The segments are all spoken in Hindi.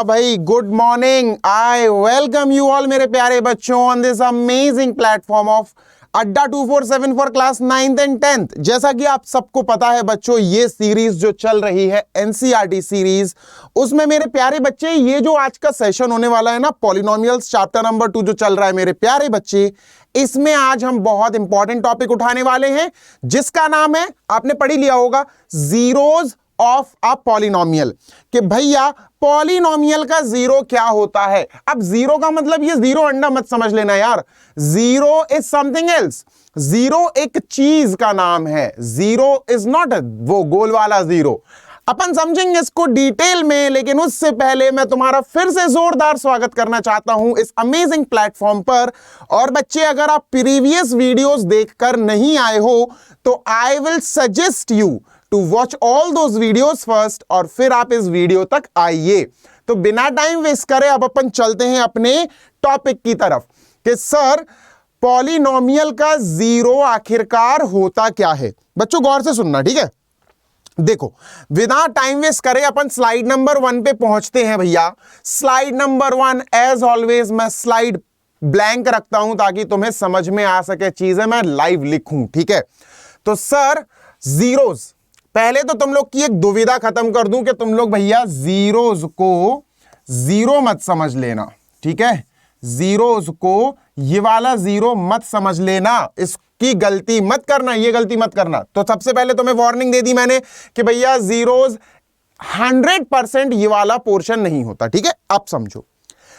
भाई good morning. I welcome you all मेरे प्यारे बच्चों on this amazing platform of अड्डा 247 for class 9th and 10th। जैसा कि आप सबको पता है बच्चों, ये सीरीज जो चल रही है एनसीईआरटी सीरीज, उसमें मेरे प्यारे बच्चे ये जो आज का सेशन होने वाला है ना, पॉलिनोमियल्स चैप्टर नंबर 2 जो चल रहा है मेरे प्यारे बच्चे, इसमें आज हम बहुत इंपॉर्टेंट टॉपिक उठाने वाले हैं जिसका नाम है, आपने पढ़ ही लिया होगा, जीरोज ऑफ अ पॉलिनोमियल। कि भैया पॉलिनोमियल का जीरो क्या होता है। अब जीरो का मतलब ये जीरो अंडा मत समझ लेना यार, zero is something else. Zero एक चीज का नाम है, जीरो इज नॉट वो गोल वाला जीरो। अपन समझेंगे इसको डिटेल में, लेकिन उससे पहले मैं तुम्हारा फिर से जोरदार स्वागत करना चाहता हूं इस अमेजिंग प्लेटफॉर्म पर। और बच्चे, अगर आप प्रीवियस वीडियोस देखकर नहीं आए हो तो I will suggest you to watch all those videos first, और फिर आप इस वीडियो तक आइए। तो बिना टाइम वेस्ट करे अब अपन चलते हैं अपने टॉपिक की तरफ कि सर पॉलिनोमियल का जीरो आखिरकार होता क्या है। बच्चों गौर से सुनना, ठीक है। देखो, बिना टाइम वेस्ट करे अपन स्लाइड नंबर 1 पे पहुंचते हैं भैया। स्लाइड नंबर 1 एज ऑलवेज मैं स्लाइड ब्लैंक रखता हूं ताकि तुम्हें समझ में आ सके चीजें, मैं लाइव लिखूं, ठीक है। तो सर जीरोज, पहले तो तुम लोग की एक दुविधा खत्म कर दूं कि तुम लोग भैया जीरोज को जीरो मत समझ लेना, ठीक है। जीरोज को ये वाला जीरो मत समझ लेना, इसकी गलती मत करना, ये गलती मत करना। तो सबसे पहले तुम्हें वार्निंग दे दी मैंने कि भैया जीरोज 100% ये वाला पोर्शन नहीं होता, ठीक है। अब समझो,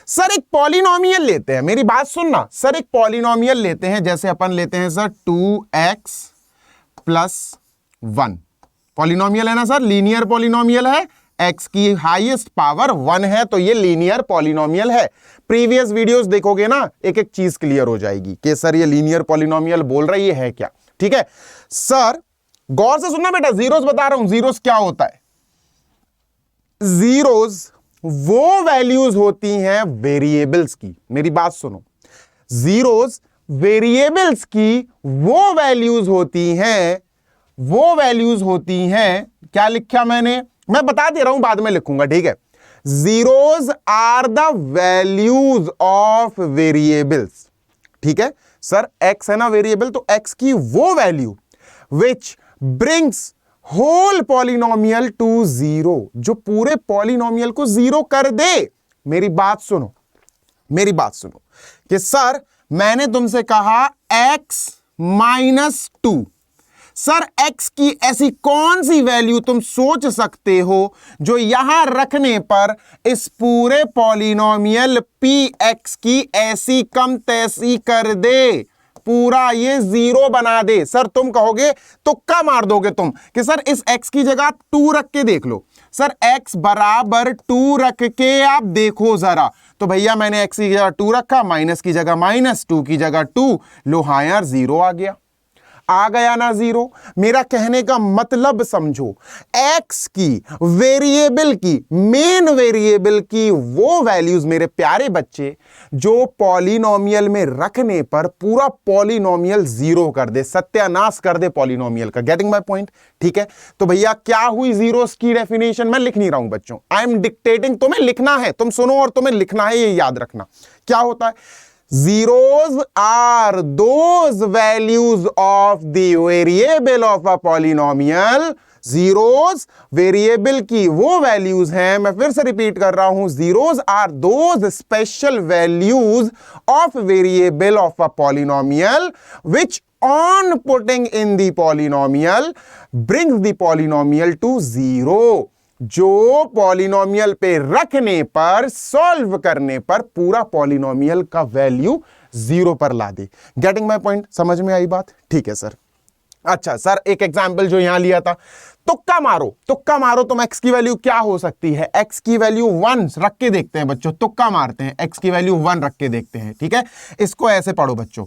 सर एक पॉलिनोमियल लेते हैं, मेरी बात सुनना। सर एक पॉलिनोमियल लेते हैं, जैसे अपन लेते हैं सर 2x + 1 पॉलिनोमियल है ना सर, लीनियर पॉलिनोमियल है, x की हाईएस्ट पावर 1 है, तो ये लीनियर पॉलिनोमियल है। प्रीवियस वीडियोस देखोगे ना, एक एक चीज क्लियर हो जाएगी कि सर ये लीनियर पॉलिनोमियल बोल रही है क्या, ठीक है। सर गौर से सुनना बेटा, जीरोस बता रहा हूं, जीरोस क्या होता है। जीरोस वो वैल्यूज होती हैं वेरिएबल्स की, मेरी बात सुनो। जीरोस वेरिएबल्स की वो वैल्यूज होती हैं, क्या लिखा मैंने, मैं बता दे रहा हूं, बाद में लिखूंगा, ठीक है। Zeros are the values of variables, ठीक है। सर एक्स है ना वेरिएबल, तो एक्स की वो value which brings whole polynomial to zero, जो पूरे पॉलिनोमियल को जीरो कर दे। मेरी बात सुनो कि सर मैंने तुमसे कहा x - 2। सर x की ऐसी कौन सी वैल्यू तुम सोच सकते हो जो यहां रखने पर इस पूरे पॉलिनोमियल px की ऐसी कम तैसी कर दे, पूरा ये जीरो बना दे। सर तुम कहोगे, तुक्का मार दोगे तुम कि सर इस x की जगह 2 रख के देख लो। सर x बराबर 2 रख के आप देखो जरा, तो भैया मैंने x की जगह 2 रखा, माइनस की जगह माइनस, 2 की जगह 2, लो हाँ यार जीरो आ गया ना जीरो। मेरा कहने का मतलब समझो, x की वेरिएबल की, मेन वेरिएबल की वो वैल्यूज मेरे प्यारे बच्चे जो पॉलिनोमियल में रखने पर पूरा पॉलिनोमियल जीरो कर दे, सत्यानाश कर दे पॉलिनोमियल का। गेटिंग माय पॉइंट, ठीक है। तो भैया क्या हुई जीरोस की डेफिनेशन, मैं लिख नहीं रहा हूं बच्चों, आई एम डिक्टेटिंग, तुम्हें लिखना है, तुम सुनो और तुम्हें लिखना है, ये याद रखना क्या होता है। Zeros are those values of the variable of a polynomial। Zeros variable की वो वैल्यूज हैं, मैं फिर से रिपीट कर रहा हूं, zeros are those special values of variable of a polynomial which on putting in the polynomial brings the polynomial to zero, जो पॉलिनोमियल पे रखने पर, सॉल्व करने पर पूरा पॉलिनोमियल का वैल्यू जीरो पर ला दे। गेटिंग माय पॉइंट, समझ में आई बात, ठीक है सर। अच्छा सर, एक एग्जांपल जो यहां लिया था, तुक्का मारो तुम, x की वैल्यू क्या हो सकती है। x की वैल्यू 1 रख के देखते हैं बच्चों, तुक्का मारते हैं, x की वैल्यू 1 रख के देखते हैं, ठीक है। इसको ऐसे पढ़ो बच्चों,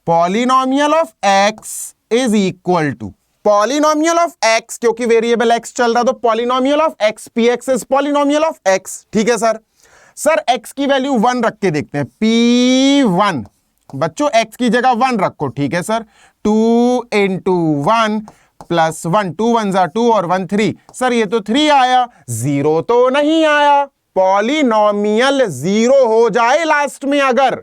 polynomial of x is equal to polynomial of x, क्योंकि वेरिएबल x चल रहा, तो polynomial of x px is polynomial of x, ठीक है सर। सर x की वैल्यू 1 रख के देखते हैं, p1 बच्चों, x की जगह 1 रखो, ठीक है सर। 2 × 1 + 1, 2 × 1 = 2 और 1 3। सर ये तो 3 आया, 0 तो नहीं आया, पॉलिनोमियल जीरो हो जाए लास्ट में अगर,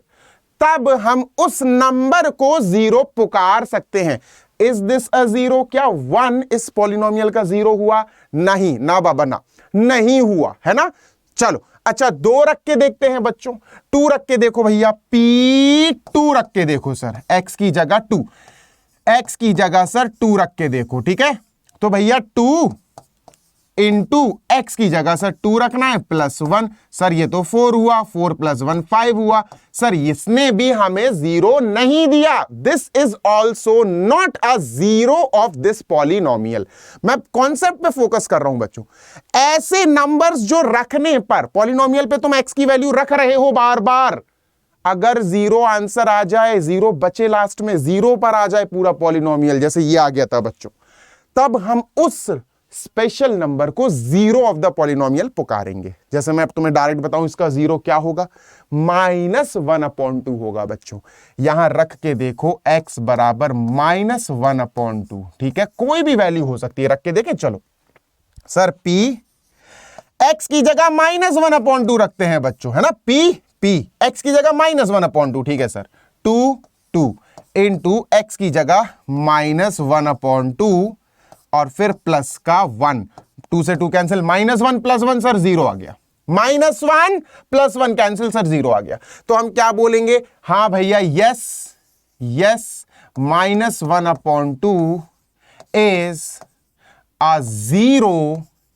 तब हम उस नंबर को जीरो पुकार सकते हैं। Is this a zero? क्या 1 इस पॉलिनोमियल का जीरो हुआ? नहीं ना बाबा ना, नहीं हुआ, है ना। चलो अच्छा 2 रख के देखते हैं बच्चों, 2 रख के देखो भैया, P2 रख के देखो सर, x की जगह 2, x की जगह सर 2 रख के देखो, ठीक है। तो भैया 2 इंटू एक्स की जगह सर 2 रखना है +1, सर ये तो 4 हुआ, 4 + 1 5 हुआ, सर इसने भी हमें जीरो नहीं दिया। This is also not a zero of this polynomial. मैं कॉन्सेप्ट पे फोकस कर रहा हूं बच्चों। ऐसे नंबर्स जो रखने पर, पॉलिनोमियल पे तुम एक्स की वैल्यू रख रहे हो बार बार, अगर जीरो आंसर आ जाए, जीरो बचे लास्ट में, जीरो पर आ जाए पूरा पॉलिनोमियल, जैसे ये आ गया था बच्चों, तब हम उस स्पेशल नंबर को जीरो ऑफ द पॉलिनोमियल पुकारेंगे। जैसे मैं अब तुम्हें डायरेक्ट बताऊं, इसका जीरो क्या होगा? -1/2 होगा बच्चों। यहां रख के देखो x बराबर -1/2, ठीक है। कोई भी वैल्यू हो सकती है, रख के देखें। चलो सर p x की जगह -1/2 रखते हैं बच्चों, है ना। p x की जगह -1/2, ठीक है सर। 2 इंटू x की जगह -1/2 और फिर प्लस का 1, 2 से 2 कैंसिल, -1 + 1 सर 0 आ गया, -1 + 1 कैंसिल सर 0 आ गया। तो हम क्या बोलेंगे? हाँ भैया yes, -1/2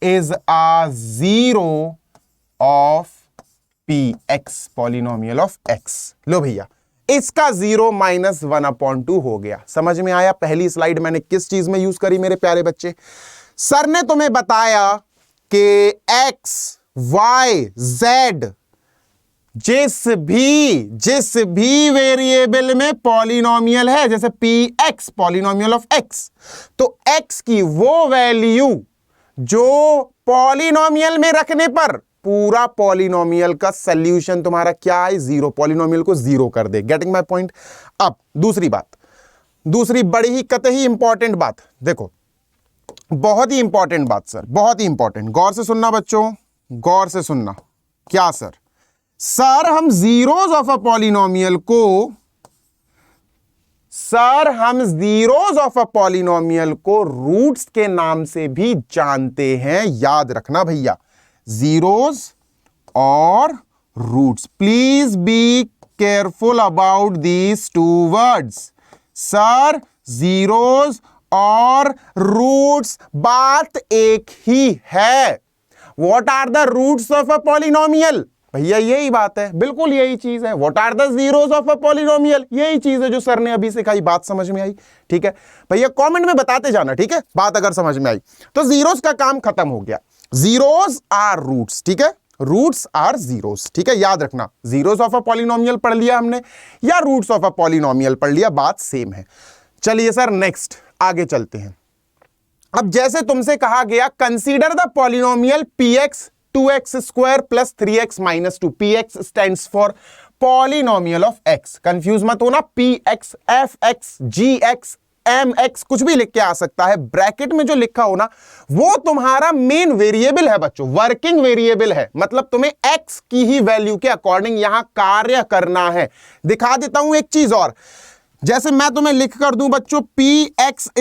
is a zero of px, polynomial of x। लो भैया, इसका 0 -1/2 हो गया। समझ में आया? पहली स्लाइड मैंने किस चीज में यूज करी मेरे प्यारे बच्चे? सर ने तुम्हें बताया कि x, y, z जिस भी वेरिएबल में पॉलिनोमियल है, जैसे px पॉलिनोमियल ऑफ x, तो x की वो वैल्यू जो पॉलिनोमियल में रखने पर पूरा पॉलिनोमियल का सॉल्यूशन तुम्हारा क्या है? जीरो। पॉलिनोमियल को जीरो कर दे। Getting my point? अब दूसरी बात, दूसरी बड़ी ही कतई इंपॉर्टेंट बात देखो, बहुत ही इंपॉर्टेंट बात सर, बहुत ही इंपॉर्टेंट। गौर से सुनना बच्चों, गौर से सुनना। क्या सर? सर हम जीरोज ऑफ अ पॉलिनोमियल को, सर हम जीरोज ऑफ अ पॉलिनोमियल को रूट्स के नाम से भी जानते हैं। याद रखना भैया, जीरोज और roots. Please be careful about these 2 words. Sir zeros और रूट्स बात एक ही है। What are the roots of a polynomial? भैया यही बात है, बिल्कुल यही चीज है। What are the zeros of a polynomial? यही चीज है जो सर ने अभी सिखाई। बात समझ में आई? ठीक है भैया, कमेंट में बताते जाना, ठीक है, बात अगर समझ में आई। तो जीरोज का काम खत्म हो गया। जीरोज आर रूट्स, ठीक है, रूट्स आर जीरोस, ठीक है। याद रखना, जीरोस ऑफ अ पॉलिनोमियल पढ़ लिया हमने या रूट्स ऑफ अ पॉलिनोमियल पढ़ लिया, बात सेम है। चलिए सर नेक्स्ट आगे चलते हैं। अब जैसे तुमसे कहा गया, consider the polynomial px 2x² + 3x - 2। px stands for polynomial of x। Confuse मत होना, px, fx, gx, mx कुछ भी लिख के आ सकता है। ब्रैकेट में जो लिखा हो ना, वो तुम्हारा मेन वेरिएबल है बच्चों, वर्किंग वेरिएबल है। मतलब तुम्हें x की ही वैल्यू के अकॉर्डिंग यहां कार्य करना है। दिखा देता हूं एक चीज और, जैसे मैं तुम्हें लिख कर दूं बच्चों, px =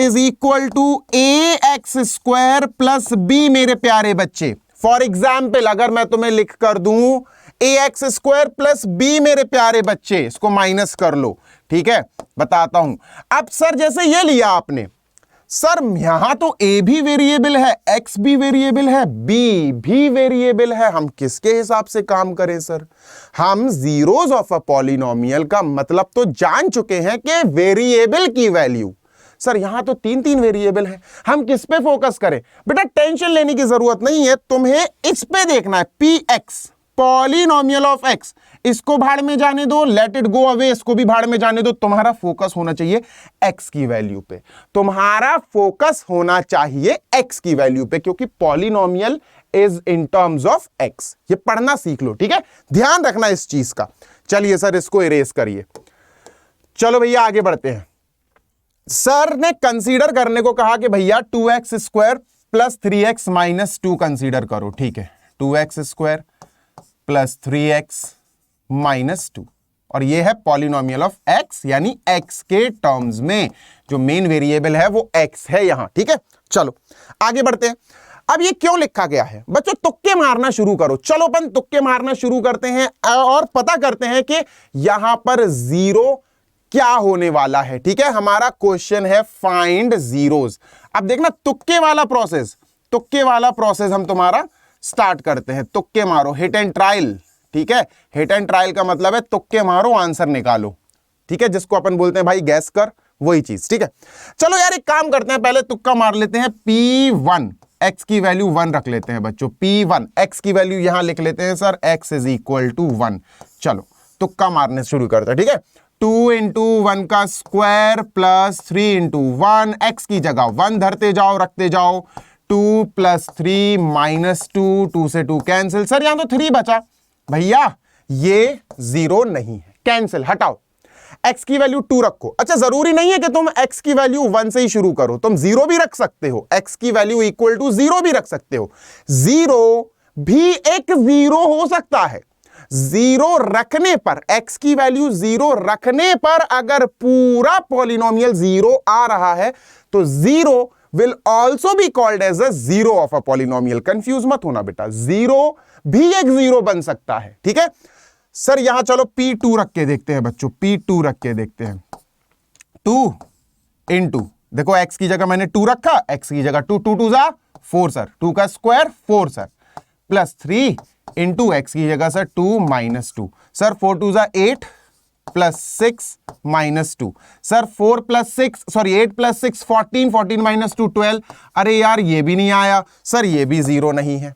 ax² + b। मेरे प्यारे बच्चे, फॉर एग्जाम्पल अगर मैं तुम्हें लिख कर दूं ax² + b, मेरे प्यारे बच्चे, इसको माइनस कर लो, ठीक है। बताता हूं। अब सर जैसे ये लिया आपने, सर यहां तो a भी वेरिएबल है, x भी वेरिएबल है, b भी वेरिएबल है। हम किसके हिसाब से काम करें सर? हम जीरोज ऑफ अ पॉलिनोमियल का मतलब तो जान चुके हैं कि वेरिएबल की वैल्यू। सर यहां तो 3 वेरिएबल है, हम किस पे फोकस करें? बेटा टेंशन लेने की जरूरत नहीं है, तुम्हें इस पे देखना है, px पॉलिनोमियल ऑफ x। इसको भाड़ में जाने दो, लेट इट गो अवे, इसको भी भाड़ में जाने दो। तुम्हारा फोकस होना चाहिए x की वैल्यू पे, तुम्हारा फोकस होना चाहिए x की वैल्यू पे, क्योंकि polynomial is in terms of x। ये पढ़ना सीख लो, ठीक है, ध्यान रखना इस चीज का। चलिए सर इसको इरेज करिए। चलो भैया आगे बढ़ते हैं। सर ने कंसीडर करने को कहा कि भैया 2x² + 3x - 2 कंसीडर करो, ठीक है। 2x² प्लस 3x माइनस 2, और ये है पॉलिनोमियल ऑफ x, यानी x के टर्म्स में जो मेन वेरिएबल है वो x है यहां। ठीक है, चलो आगे बढ़ते हैं। अब ये क्यों लिखा गया है बच्चों? तुक्के मारना शुरू करो। चलो अपन तुक्के मारना शुरू करते हैं और पता करते हैं कि यहां पर जीरो क्या होने वाला है। ठीक है, हमारा क्वेश्चन है फाइंड जीरोस। अब देखना तुक्के वाला प्रोसेस हम तुम्हारा स्टार्ट करते हैं। तुक्के मारो, हिट एंड ट्रायल। ठीक है, हिट एंड ट्रायल का मतलब है तुक्के मारो, आंसर निकालो। ठीक है, जिसको अपन बोलते हैं भाई गैस कर, वही चीज। ठीक है, चलो यार एक काम करते हैं, पहले तुक्का मार लेते हैं। P1 x की वैल्यू 1 रख लेते हैं बच्चों। P1 x की वैल्यू यहां लिख लेते हैं sir, x is equal to 1। चलो तुक्का मारने शुरू करते हैं। ठीक है, 2 इंटू 1 का स्क्वायर प्लस 3 इंटू 1, x की जगह 1 धरते जाओ, रखते जाओ। 2 प्लस 3 माइनस 2, 2 से 2 कैंसिल। सर यहां तो 3 बचा भैया, ये 0 नहीं है, कैंसिल, हटाओ। x की वैल्यू 2 रखो। अच्छा, जरूरी नहीं है कि तुम x की वैल्यू 1 से ही शुरू करो, तुम 0 भी रख सकते हो। x की वैल्यू इक्वल टू 0 भी रख सकते हो। 0 भी एक 0 हो सकता है। 0 रखने पर, x की वैल्यू 0 रखने पर अगर पूरा पॉलिनोमियल 0 आ रहा है तो 0 will also be called as a zero of a polynomial। Confuse मत होना बेटा, 0 भी एक 0 बन सकता है। ठीक है सर, यहां चलो P2 रख के देखते हैं बच्चों, P2 रख के देखते हैं। 2 इंटू, देखो x की जगह मैंने 2 रखा, x की जगह 2, 2 2 जा 4 सर, 2 का square 4 sir, plus 3 into x की जगह सर 2 माइनस 2 सर, 4 2 जा 8 plus 6 minus 2 sir, 4 plus 6 sorry 8 plus 6 14, 14 minus 2 12। अरे यार ये भी नहीं आया सर, ये भी 0 नहीं है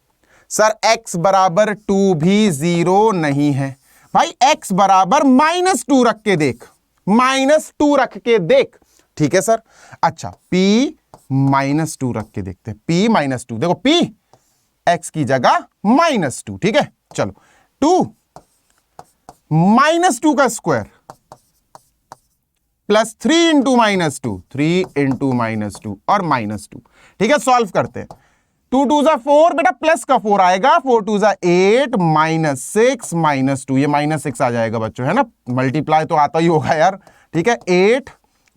सर। x बराबर 2 भी 0 नहीं है भाई। x बराबर माइनस 2 रख के देख, माइनस 2 रख के देख। ठीक है सर, अच्छा p माइनस 2 रख के देखते हैं। p माइनस 2, देखो p x की जगह माइनस 2। ठीक है, चलो 2 माइनस 2 का square plus 3 into minus 2, 3 into minus 2 और माइनस 2। ठीक है, सॉल्व करते हैं। 2 2 जा 4 बेटा, प्लस का 4 आएगा, 4 2 जा 8 माइनस 6 माइनस 2, ये माइनस 6 आ जाएगा बच्चों, है ना, मल्टीप्लाई तो आता ही होगा यार। ठीक है, 8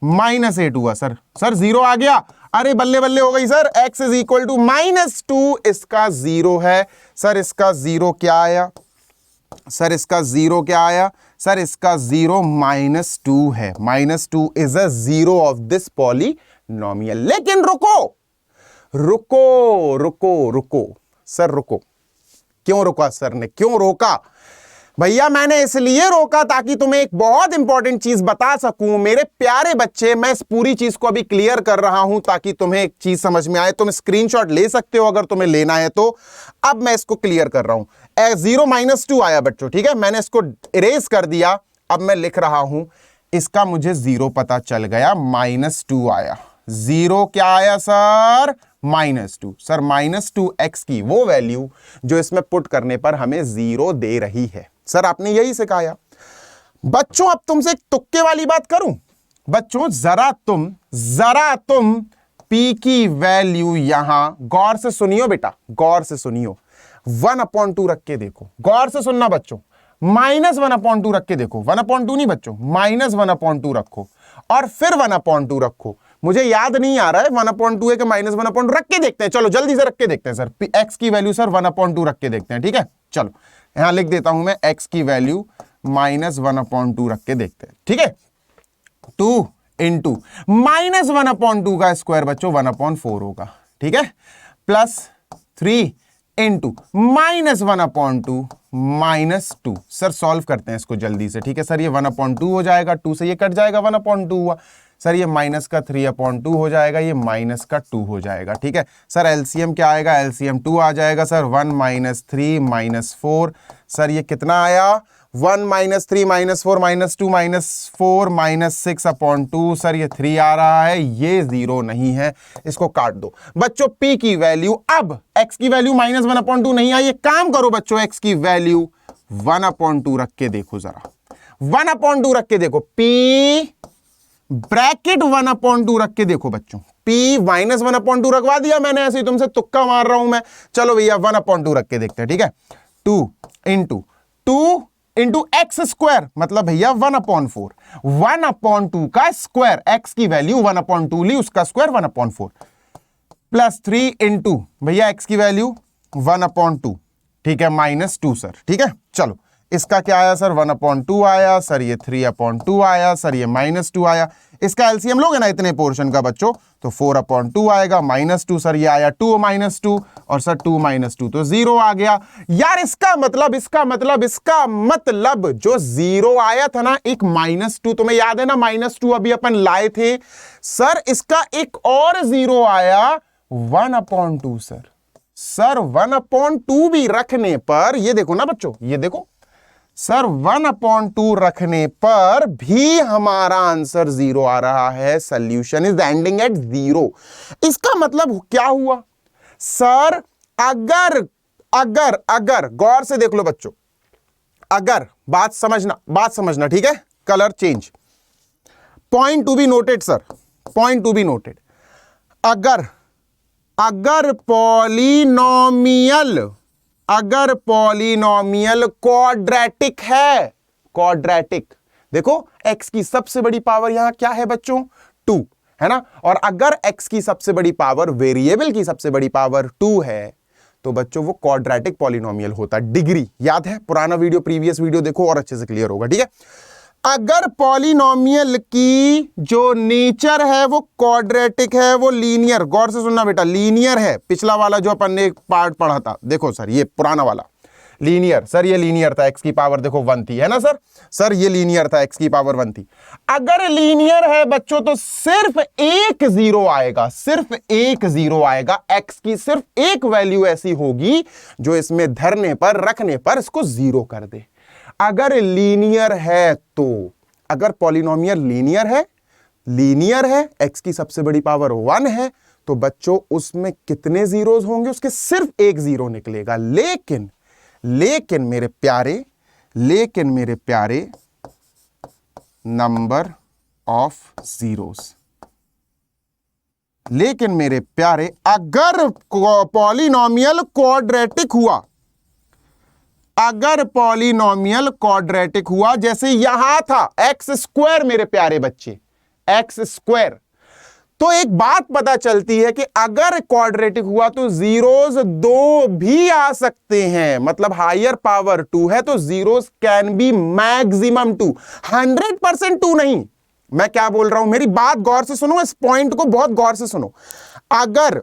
माइनस 8 हुआ सर, सर 0 आ गया। अरे बल्ले बल्ले हो गई sir, x is equal to minus 2, इसका 0 है सर। इसका 0 क्या आया सर? इसका 0 क्या आया सर? इसका 0 माइनस 2 है। Minus 2 is a 0 of this polynomial. लेकिन रुको रुको रुको रुको सर, रुको। क्यों रुका सर ने, क्यों रोका भैया? मैंने इसलिए रोका ताकि तुम्हें एक बहुत इंपॉर्टेंट चीज बता सकूं। मेरे प्यारे बच्चे, मैं इस पूरी चीज को अभी क्लियर कर रहा हूं ताकि तुम्हें एक चीज समझ में आए। तुम स्क्रीनशॉट ले सकते हो अगर तुम्हें लेना है तो। अब मैं इसको क्लियर कर रहा हूं। 0 माइनस 2 आया बच्चों, ठीक है, मैंने इसको इरेज कर दिया। अब मैं लिख रहा हूं, इसका मुझे 0 पता चल गया, माइनस 2 आया। 0 क्या आया sir? Minus 2 sir. Minus 2 x की वो वैल्यू जो इसमें पुट करने पर हमें 0 दे रही है। सर आपने यही सिखाया बच्चों। अब तुमसे एक तुक्के वाली बात करूं बच्चों, जरा तुम p की वैल्यू यहां गौर से सुनियो बेटा, गौर से सुनियो। 1/2 रख के देखो, गौर से सुनना बच्चों। माइनस 1/2 रख के देखो, 1/2 नहीं बच्चों, माइनस 1/2 रखो और फिर 1/2 रखो। मुझे याद नहीं आ रहा है 1/2 है कि माइनस 1/2। रख के देखते हैं, चलो जल्दी से रख के देखते हैं सर। x की वैल्यू सर 1/2 रख के देखते हैं। ठीक है, चलो यहां लिख देता हूं मैं, x की वैल्यू माइनस 1/2 रख के देखते हैं। ठीक है, 2 इंटू माइनस 1/2 का स्क्वायर बच्चों 1/4 होगा। ठीक है, plus 3 into minus 1/2 minus 2। Sir solve करते हैं इसको जल्दी से। ठीक है सर, ये 1/2 हो जाएगा, 2 से ये कट जाएगा, 1/2 हुआ सर। ये माइनस का 3/2 हो जाएगा, ये माइनस का 2 हो जाएगा। ठीक है सर, एलसीएम क्या आएगा? एलसीएम 2 आ जाएगा सर। 1 माइनस 3 माइनस 4 सर, ये कितना आया? 1 minus 3 minus 4 minus 2 minus 4 minus 6/2 sir, ये 3 आ रहा है, ये 0 नहीं है, इसको काट दो बच्चों। p की वैल्यू, अब x की वैल्यू माइनस 1/2 नहीं आई। एक काम करो बच्चों, x की वैल्यू 1/2 रख के देखो जरा, 1/2 रख के देखो। p ब्रैकेट 1/2 रख के देखो बच्चों। p माइनस 1/2 रखवा दिया मैंने, ऐसे ही तुमसे तुक्का मार रहा हूं मैं। चलो भैया 1/2 रख के देखते हैं। ठीक है, इंटू एक्स स्क्वायर, मतलब भैया 1/4, 1/2 का स्क्वायर, एक्स की वैल्यू 1/2 ली, उसका स्क्वायर 1/4, प्लस 3 इंटू भैया एक्स की वैल्यू 1/2, ठीक है, -2 सर, ठीक है। चलो इसका क्या आया सर, 1/2 आया सर, ये 3/2 आया सर, ये -2 आया। इसका एलसीएम लोगे ना इतने पोर्शन का बच्चों, तो 4/2 आएगा, -2 सर, ये आया 2 -2 और सर 2 -2 तो 0 आ गया। यार इसका मतलब जो 0 आया था ना, एक -2, तुम्हें याद है ना, -2 अभी अपन लाए थे सर, इसका एक और 0 आया 1/2 सर 1/2 भी रखने पर, ये देखो ना बच्चों, ये देखो सर 1/2 रखने पर भी हमारा आंसर 0 आ रहा है। Solution is ending eight 0। इसका मतलब क्या हुआ सर, अगर गौर से देख लो बच्चों, अगर बात समझना ठीक है, colour change, point to be noted sir, point to be noted. अगर पॉलिनोमियल क्वाड्रेटिक है, क्वाड्रेटिक, देखो x की सबसे बड़ी पावर यहां क्या है बच्चों, 2 है ना, और अगर x की सबसे बड़ी पावर, वेरिएबल की सबसे बड़ी पावर 2 है, तो बच्चों वो क्वाड्रेटिक पॉलिनोमियल होता है। डिग्री याद है, पुराना वीडियो, प्रीवियस वीडियो देखो और अच्छे से क्लियर होगा, ठीक है। अगर पॉलिनोमियल की जो नेचर है वो क्वाड्रेटिक है, वो लीनियर, गौर से सुनना बेटा, लीनियर है। पिछला वाला जो अपन ने पार्ट पढ़ा था, देखो सर, ये पुराना वाला लीनियर, सर ये लीनियर था, x की पावर देखो 1 थी, है ना सर ये लीनियर था, x की पावर 1 थी। अगर लीनियर है बच्चों तो सिर्फ एक 0 आएगा, सिर्फ एक 0 आएगा, x की सिर्फ एक वैल्यू ऐसी होगी जो इसमें धरने पर, रखने पर इसको 0 कर दे। अगर लीनियर है तो, अगर पॉलिनोमियल लीनियर है, x की सबसे बड़ी पावर 1 है, तो बच्चों उसमें कितने जीरोस होंगे, उसके सिर्फ एक 0 निकलेगा। लेकिन मेरे प्यारे नंबर ऑफ जीरोस, लेकिन मेरे प्यारे अगर पॉलिनोमियल क्वाड्रेटिक हुआ, अगर पॉलिनोमियल क्वाड्रेटिक हुआ, जैसे यहां था एक्स स्क्वायर, मेरे प्यारे बच्चे एक्स स्क्वायर, तो एक बात पता चलती है कि अगर क्वाड्रेटिक हुआ तो जीरोस 2 भी आ सकते हैं, मतलब हायर पावर 2 है तो जीरोस कैन बी मैक्सिमम 2, 100% 2 नहीं। मैं क्या बोल रहा हूं, मेरी बात गौर से सुनो, इस पॉइंट को बहुत गौर से सुनो। अगर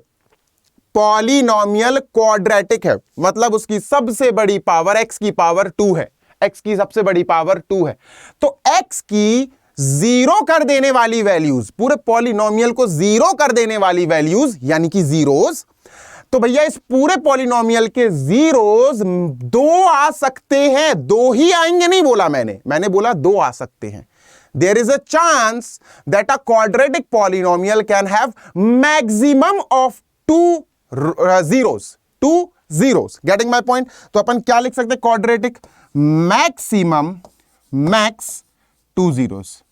पॉलिनोमियल क्वाड्रेटिक है, मतलब उसकी सबसे बड़ी पावर x की पावर 2 है, x की सबसे बड़ी पावर 2 है, तो x की 0 कर देने वाली वैल्यूज, पूरे पॉलिनोमियल को 0 कर देने वाली वैल्यूज यानी कि जीरोस, तो भैया इस पूरे पॉलिनोमियल के जीरोस 2 आ सकते हैं। 2 ही आएंगे नहीं बोला मैंने बोला 2 आ सकते हैं। There is a chance that a quadratic polynomial can have maximum of 2 zeros. Getting my point? तो अपन क्या लिख सकते हैं, क्वाड्रेटिक मैक्सिमम मैक्स 2 zeros।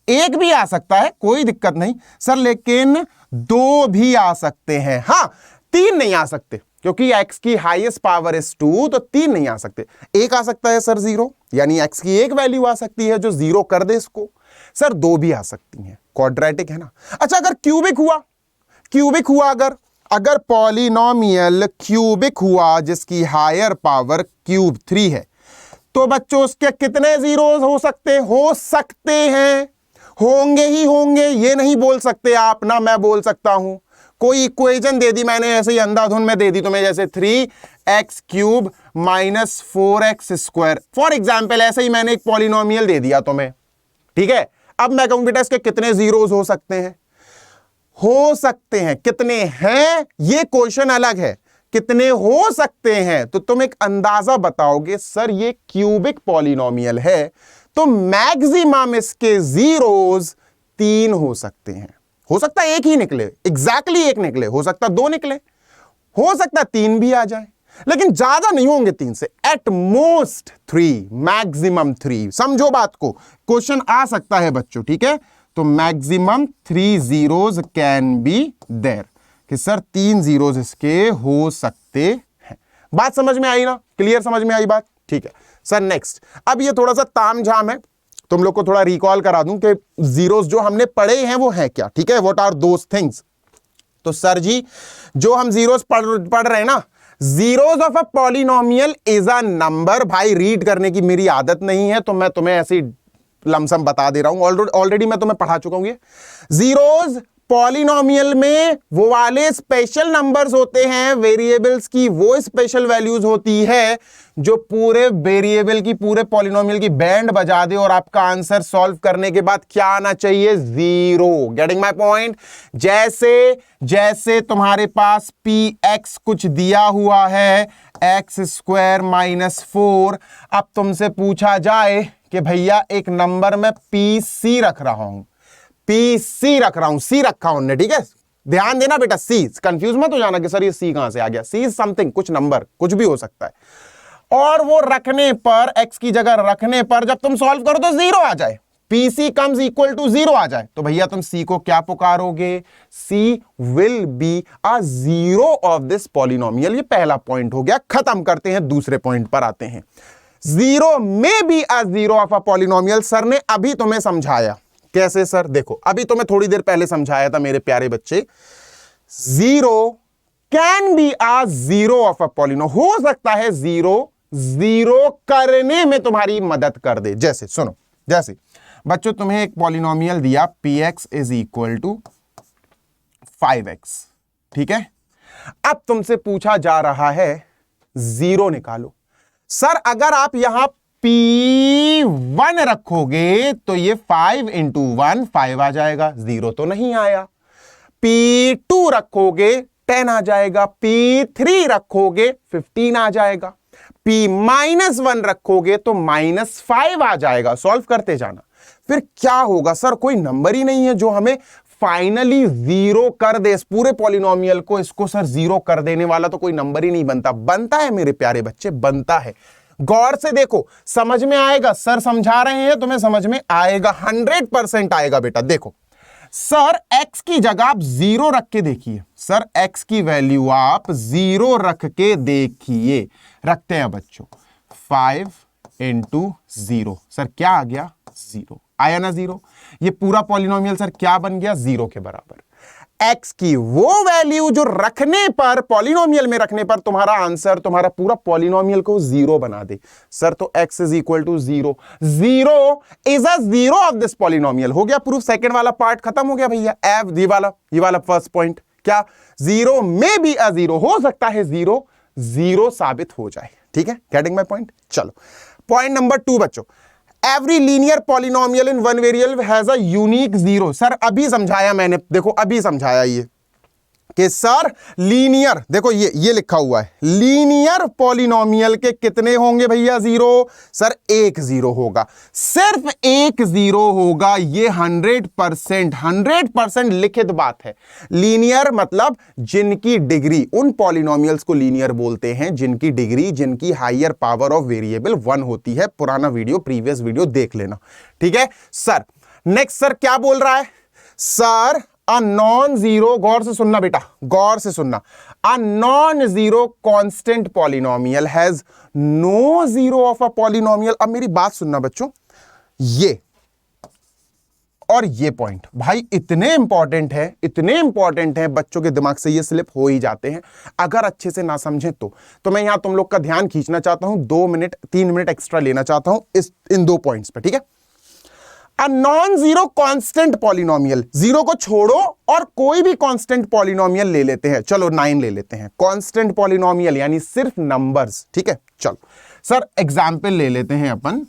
एक भी आ सकता है, कोई दिक्कत नहीं सर, लेकिन 2 भी आ सकते हैं। हां 3 नहीं आ सकते, क्योंकि x की हाईएस्ट पावर इज 2, तो 3 नहीं आ सकते। एक आ सकता है सर 0, यानी x की एक वैल्यू आ सकती है जो 0 कर दे इसको। सर 2 भी आ सकती हैं, क्वाड्रेटिक है ना। अच्छा अगर क्यूबिक हुआ, अगर पॉलिनोमियल क्यूबिक हुआ जिसकी हायर पावर क्यूब 3 है, तो बच्चों उसके कितने जीरोस हो सकते हैं, होंगे ही होंगे, ये नहीं बोल सकते आप ना, मैं बोल सकता हूं। कोई इक्वेशन दे दी मैंने ऐसे ही अंधाधुन में दे दी तुम्हें, जैसे 3x³ - 4x², फॉर एग्जाम्पल ऐसे ही मैंने एक पॉलिनोमियल दे दिया तुम्हें, ठीक है। अब मैं कहूं बेटा इसके कितने जीरोस हो सकते हैं, कितने हैं, ये क्वेश्चन अलग है, कितने हो सकते हैं, तो तुम एक अंदाजा बताओगे सर ये क्यूबिक पॉलिनोमियल है, तो मैक्सिमम इसके जीरोस 3 हो सकते हैं। हो सकता है एक ही निकले, एग्जैक्टली एक निकले, हो सकता 2 निकले, हो सकता 3 भी आ जाए, लेकिन ज्यादा नहीं होंगे 3 से, एट मोस्ट 3, मैक्सिमम 3। समझो बात को, क्वेश्चन आ सकता है बच्चों, ठीक है। तो maximum 3 zeros can be there, कि सर 3 जीरोस इसके हो सकते हैं। बात समझ में आई ना, क्लियर समझ में आई बात, ठीक है सर। नेक्स्ट, अब ये थोड़ा सा तामझाम है, तुम लोग को थोड़ा रिकॉल करा दूं कि जीरोस जो हमने पढ़े हैं वो हैं क्या, ठीक है, व्हाट आर दोस थिंग्स। तो सर जी जो हम जीरोस पढ़ रहे हैं ना, zeros of a polynomial is a number. भाई रीड करने की मेरी आदत नहीं है तो मैं तुम्हें ऐसी लमसम बता दे रहा हूं, ऑलरेडी मैं तुम्हें पढ़ा चुका हूं। ये जीरोस पॉलिनोमियल में वो वाले स्पेशल नंबर्स होते हैं, वेरिएबल्स की वो स्पेशल वैल्यूज होती है जो पूरे वेरिएबल की, पूरे पॉलिनोमियल की बैंड बजा दे और आपका आंसर सॉल्व करने के बाद क्या आना चाहिए, जीरो। Getting my point. जैसे तुम्हारे पास px कुछ दिया हुआ है x² - 4, अब तुमसे पूछा जाए कि भैया एक नंबर में pc रख रहा हूं, सी रखा उनने, ठीक है, ध्यान देना बेटा, सी, कंफ्यूज मत हो जाना कि सर ये सी कहां से आ गया, सी समथिंग, कुछ नंबर, कुछ भी हो सकता है। और वो रखने पर, एक्स की जगह रखने पर जब तुम सॉल्व करो तो जीरो आ जाए, PC comes equal to zero आ जाए, तो भैया तुम सी को क्या पुकारोगे, सी will be a zero of this polynomial. ये पहला पॉइंट हो गया, खत्म करते हैं, दूसरे पॉइंट पर आते हैं। जीरो में be a zero of a polynomial, sir ने अभी तुम्हें समझाया कैसे सर, देखो अभी तो मैं थोड़ी देर पहले समझाया था मेरे प्यारे बच्चे, zero can be a zero of a polynomial, हो सकता है जीरो करने में तुम्हारी मदद कर दे। जैसे सुनो, जैसे बच्चों तुम्हें एक पॉलिनोमियल दिया px is equal to 5x, ठीक है, अब तुमसे पूछा जा रहा है जीरो निकालो। सर अगर आप यहां P1 रखोगे तो ये 5 × 1 5 आ जाएगा, जीरो तो नहीं आया। P2 रखोगे 10 आ जाएगा, P3 रखोगे 15 आ जाएगा, P-1 रखोगे तो -5 आ जाएगा। सॉल्व करते जाना, फिर क्या होगा सर, कोई नंबर ही नहीं है जो हमें फाइनली जीरो कर दे इस पूरे पॉलिनोमियल को, इसको सर जीरो कर देने वाला तो कोई नंबर ही नहीं बनता। बनता है मेरे प्यारे बच्चे, बनता है, गौर से देखो, समझ में आएगा, सर समझा रहे हैं तुम्हें समझ में आएगा, 100% आएगा बेटा। देखो सर x की जगह आप जीरो रख के देखिए, सर x की वैल्यू आप जीरो रख के देखिए, रखते हैं बच्चों, 5 × 0, सर क्या आ गया, जीरो आया ना, जीरो। ये पूरा पॉलिनोमियल सर क्या बन गया, जीरो के बराबर। x की वो वैल्यू जो रखने पर, पॉलिनोमियल में रखने पर तुम्हारा आंसर, तुम्हारा पूरा पॉलिनोमियल को जीरो बना दे, सर तो x is equal to zero, zero is a zero of this polynomial. हो गया प्रूफ, सेकंड वाला पार्ट खत्म हो गया भैया। एफ ये वाला फर्स्ट पॉइंट, क्या जीरो में भी अ जीरो, हो सकता है जीरो जीरो साबित हो जाए, ठीक है, गेटिंग माय पॉइंट। चलो पॉइंट नंबर 2 बच्चों, every linear polynomial in one variable has a unique zero. Sir अभी समझाया मैंने, देखो अभी समझाया ये कि सर लीनियर, देखो ये लिखा हुआ है, लीनियर पॉलिनोमियल के कितने होंगे भैया, जीरो। सर एक जीरो होगा, सिर्फ एक जीरो होगा, ये 100% लिखित बात है। लीनियर मतलब जिनकी डिग्री, उन पॉलिनोमियल्स को लीनियर बोलते हैं जिनकी डिग्री, जिनकी हायर पावर ऑफ वेरिएबल 1 होती है। पुराना वीडियो, प्रीवियस वीडियो देख लेना, ठीक है सर। नेक्स्ट सर क्या बोल रहा है, सर अ नॉन जीरो, गौर से सुनना बेटा, गौर से सुनना, a non zero constant polynomial has no zero of a polynomial. अब मेरी बात सुनना बच्चों, ये और ये पॉइंट भाई इतने इंपॉर्टेंट है, इतने इंपॉर्टेंट है, बच्चों के दिमाग से ये स्लिप हो ही जाते हैं अगर अच्छे से ना समझें तो मैं यहां तुम लोग का ध्यान खींचना चाहता हूं, 2 मिनट 3 मिनट एक्स्ट्रा लेना चाहता हूं इन 2 पॉइंट्स पे, ठीक है। A non zero constant polynomial, zero को छोड़ो और कोई भी कांस्टेंट पॉलिनोमियल ले लेते हैं, चलो 9 ले लेते हैं, कांस्टेंट पॉलिनोमियल यानी सिर्फ नंबर्स, ठीक है। चलो सर एग्जांपल ले लेते हैं अपन,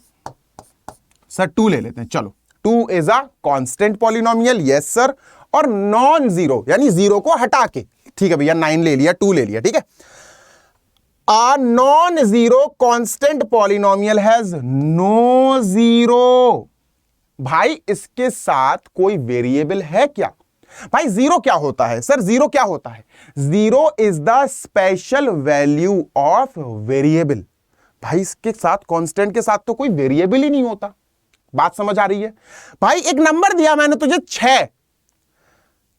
सर 2 ले लेते हैं, चलो 2 is a constant polynomial, yes sir, और नॉन जीरो यानी जीरो को हटा के, ठीक है भैया, 9 ले लिया, 2 ले लिया, ठीक है। A non zero constant polynomial has no zero. भाई इसके साथ कोई वेरिएबल है क्या, भाई जीरो क्या होता है सर, जीरो क्या होता है, zero is the special value of variable. भाई इसके साथ, कांस्टेंट के साथ तो कोई वेरिएबल ही नहीं होता। बात समझ आ रही है भाई, एक नंबर दिया मैंने तुझे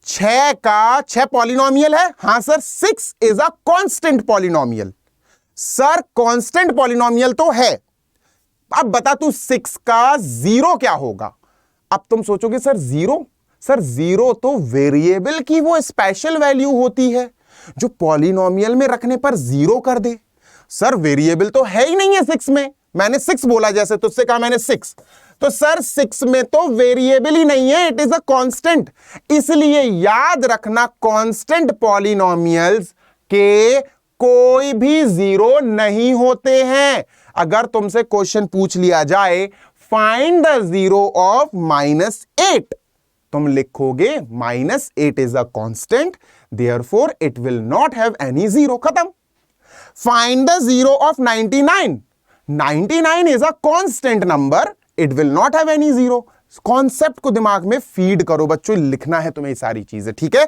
6 का 6 पॉलिनोमियल है, हां sir 6 is a constant polynomial, sir constant polynomial तो है, अब बता तू 6 का जीरो क्या होगा। अब तुम सोचोगे सर जीरो, सर जीरो तो वेरिएबल की वो स्पेशल वैल्यू होती है जो पॉलिनोमियल में रखने पर जीरो कर दे। सर वेरिएबल तो है ही नहीं है 6 में, मैंने 6 बोला, जैसे तुझसे कहा मैंने 6, तो सर 6 में तो वेरिएबल ही नहीं है, इट इज अ कांस्टेंट। इसलिए याद रखना कांस्टेंट पॉलिनोमियल्स के कोई भी जीरो नहीं होते हैं। अगर तुमसे क्वेश्चन पूछ लिया जाए फाइंड द जीरो ऑफ -8, तुम लिखोगे -8 is a constant, therefore it will not have any zero, खत्म। Find the zero of 99, 99 is a constant number, it will not have any zero. Concept को दिमाग में फीड करो बच्चों, लिखना है तुम्हें सारी चीजें, ठीक है।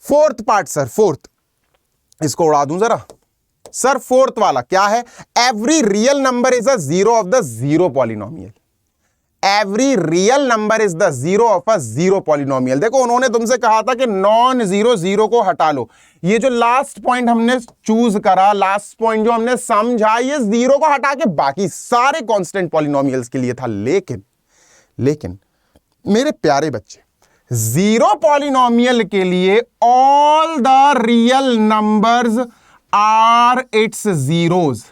फोर्थ पार्ट सर, फोर्थ, इसको उड़ा दूं जरा सर। फोर्थ वाला क्या है? Every real number is a zero of the zero polynomial. Every real number is the zero of a zero polynomial. देखो उन्होंने तुमसे कहा था कि नॉन जीरो जीरो को हटा लो, ये जो लास्ट पॉइंट हमने चूज करा, लास्ट पॉइंट जो हमने समझा, ये जीरो को हटा के बाकी सारे कांस्टेंट पॉलिनोमियल्स के लिए था। लेकिन मेरे प्यारे बच्चे, जीरो पॉलिनोमियल के लिए all the real numbers are its zeros,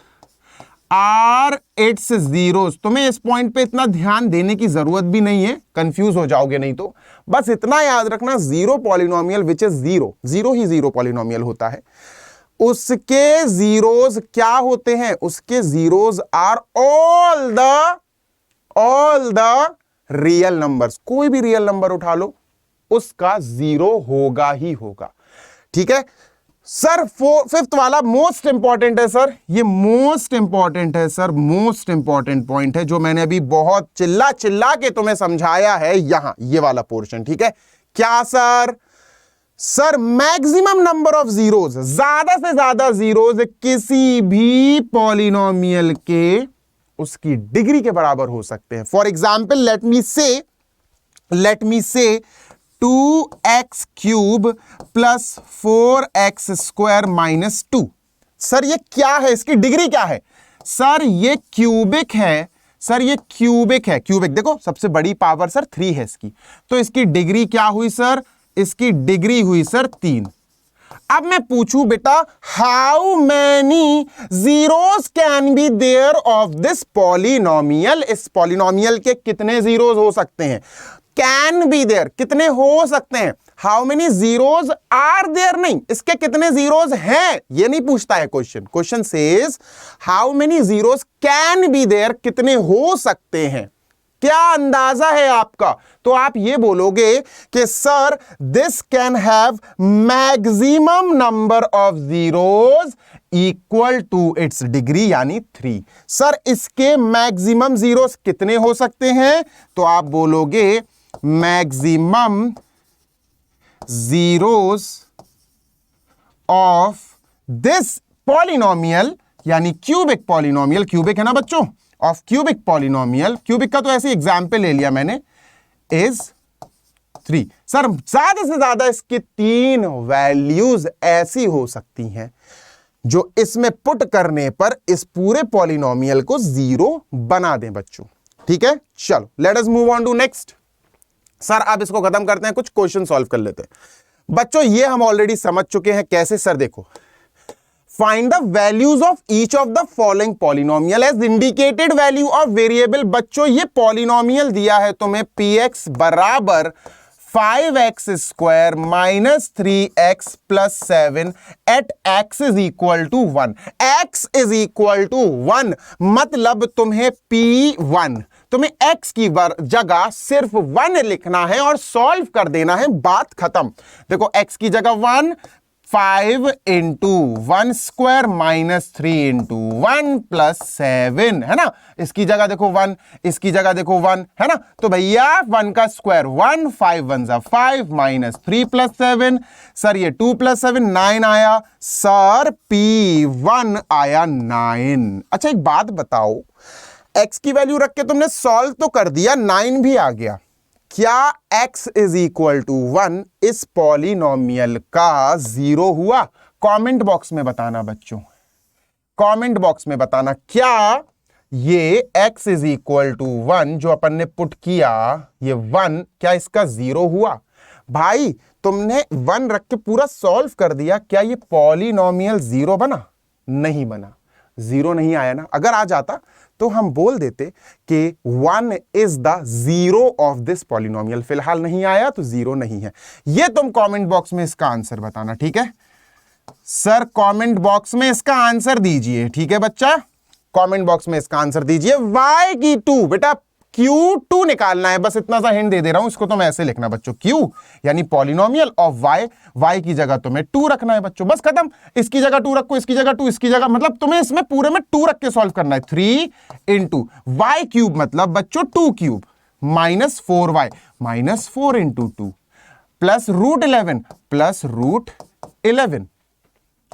are its zeros. तुम्हें इस पॉइंट पे इतना ध्यान देने की जरूरत भी नहीं है, कंफ्यूज हो जाओगे नहीं तो। बस इतना याद रखना, zero polynomial which is zero, zero ही जीरो पॉलिनोमियल होता है, उसके जीरोज क्या होते हैं? उसके zeros are all the real numbers. कोई भी रियल नंबर उठा लो, उसका जीरो होगा ही होगा, ठीक है सर। फिफ्थ वाला मोस्ट इंपॉर्टेंट है सर, ये मोस्ट इंपॉर्टेंट है सर, मोस्ट इंपॉर्टेंट पॉइंट है जो मैंने अभी बहुत चिल्ला चिल्ला के तुम्हें समझाया है, यहां ये वाला पोर्शन, ठीक है। क्या sir? Sir maximum number of zeros, ज्यादा से ज्यादा जीरोज किसी भी पॉलिनोमियल के उसकी डिग्री के बराबर हो सकते हैं। फॉर एग्जाम्पल लेट मी से 2x cube plus 4x square minus 2। Sir ये क्या है, इसकी डिग्री क्या है? सर ये क्यूबिक है, सर ये क्यूबिक है। क्यूबिक देखो सबसे बड़ी पावर सर 3 है इसकी, तो इसकी डिग्री क्या हुई सर? इसकी डिग्री हुई सर 3। अब मैं पूछूं बेटा, how many zeros can be there of this polynomial? इस पॉलिनोमियल के कितने जीरोस हो सकते हैं? कैन बी देयर, कितने हो सकते हैं? How many zeros are there नहीं, इसके कितने जीरोज हैं ये नहीं पूछता है question. Question says how many zeros can be there, कितने हो सकते हैं। क्या अंदाजा है आपका? तो आप ये बोलोगे कि sir this can have maximum number of zeros equal to its degree यानी 3। सर इसके मैक्सिमम जीरोज कितने हो सकते हैं? तो आप बोलोगे maximum zeros of this polynomial यानी क्यूबिक पॉलिनोमियल, क्यूबिक है ना बच्चों, ऑफ क्यूबिक पॉलिनोमियल, क्यूबिक का तो ऐसे एग्जाम्पल ले लिया मैंने, इज 3। सर ज्यादा से ज्यादा इसकी 3 वैल्यूज ऐसी हो सकती हैं जो इसमें पुट करने पर इस पूरे पॉलिनोमियल को जीरो बना दें बच्चों, ठीक है। चलो let us move on to next. Sir अब इसको खत्म करते हैं, कुछ क्वेश्चन सॉल्व कर लेते हैं बच्चों। ये हम ऑलरेडी समझ चुके हैं कैसे। सर देखो, find the values of each of the following polynomial as indicated value of variable. बच्चों ये पॉलिनोमियल दिया है तुम्हें px बराबर 5x square minus 3x plus 7 at x is equal to 1। x is equal to 1 मतलब तुम्हें p1, तुम्हें x की जगह सिर्फ 1 लिखना है और सॉल्व कर देना है, बात खत्म। देखो x की जगह 1, 5 into 1 square minus 3 into 1 plus 7 है ना। इसकी जगह देखो 1, इसकी जगह देखो 1 है ना। तो भैया 1 का स्क्वायर 1, 5 1 जा 5 माइनस 3 प्लस 7। सर ये 2 प्लस 7 9 आया। सर P1 आया 9। अच्छा एक बात बताओ, x की वैल्यू रख के तुमने सॉल्व तो कर दिया, 9 भी आ गया, क्या x इज इक्वल टू 1 इस पॉलिनोमियल का जीरो हुआ? कमेंट बॉक्स में बताना बच्चों, कमेंट बॉक्स में बताना क्या ये x इज इक्वल टू 1 जो अपन ने पुट किया, ये 1 क्या इसका 0 हुआ? भाई तुमने 1 रख के पूरा सॉल्व कर दिया, क्या ये पॉलिनोमियल 0 बना? नहीं बना, 0 नहीं आया ना। अगर आ जाता तो हम बोल देते कि 1 is the 0 of this polynomial. फिलहाल नहीं आया तो 0 नहीं है। ये तुम कमेंट बॉक्स में इसका आंसर बताना, ठीक है सर? कमेंट बॉक्स में इसका आंसर दीजिए, ठीक है बच्चा? कमेंट बॉक्स में इसका आंसर दीजिए। y की 2 बेटा Q2 निकालना है, बस इतना सा हिंट दे दे रहा हूं, इसको तो मैं ऐसे लिखना बच्चों, Q यानी पॉलिनोमियल ऑफ y की जगह तुम्हें 2 रखना है बच्चों, बस खत्म। इसकी जगह 2 रखो, इसकी जगह 2, इसकी जगह, मतलब तुम्हें इसमें पूरे में 2 रख के सॉल्व करना है। 3 इंटू y क्यूब मतलब बच्चों 2 cube minus 4y minus 4 into 2 plus √11 plus √11।